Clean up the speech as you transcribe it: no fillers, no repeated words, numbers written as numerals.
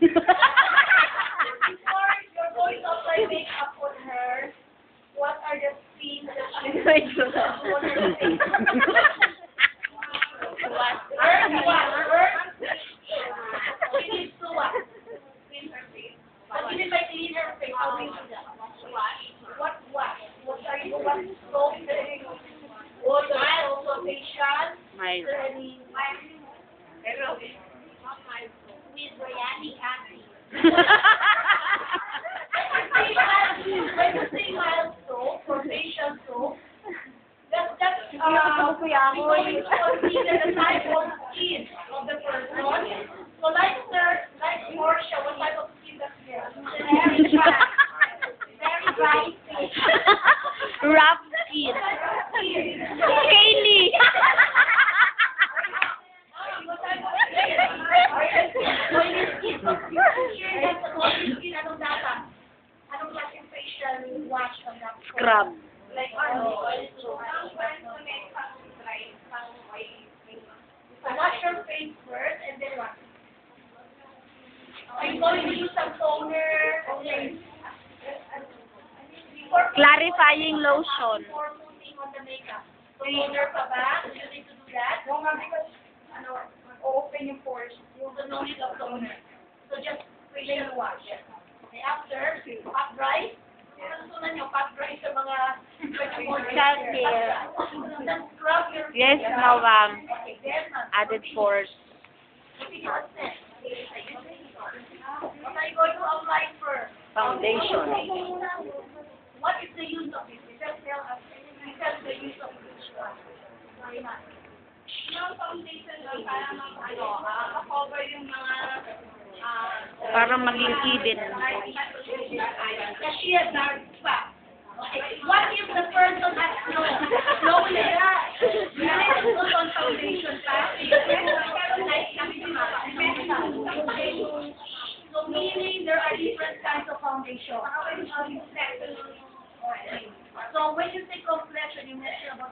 Before you're going to apply makeup on her, what are the things that she needs to put on her face? She needs to what? Clean her face. What do you mean by clean her face? How do you do that? Wash. What wash? What are you, what soap? What mild soap facial? Mild. Is there any mild? With biryani candy. When you say mild soap or facial soap, that's because it's considered the type of skin of the person. So like Portia, what type of skin does she have? Very dry. Very dry skin. Rough skin. Scaly. What type of skin? Oily skin. Here, that's the oily skin. Anong dapat? Anong klaseng facial wash on that? Scrub. Like oil soap. Wash your face first and then what? Are you going to use some toner? Okay. Clarifying lotion. Before putting on the makeup. So toner pa ba? Do you need to do that? No, ma'am, because open yung pores. You don't need of toner. So just facial wash. Okay, after, hot dry. Susunan nyo, hot dry sa mga Self-care. Then scrub your face. Yes, no, Okay, then, added force. what's next? What are you going to apply first? Foundation. What is the use of it? Tell us. Tell the use of each one. Why not? Yung foundation lang para ma-cover yung mga Para maging even. Kasi dark pa. What if the person has no layer? Let's put on foundation pa. So meaning there are different kinds of foundation. So when you say complexion, you mention about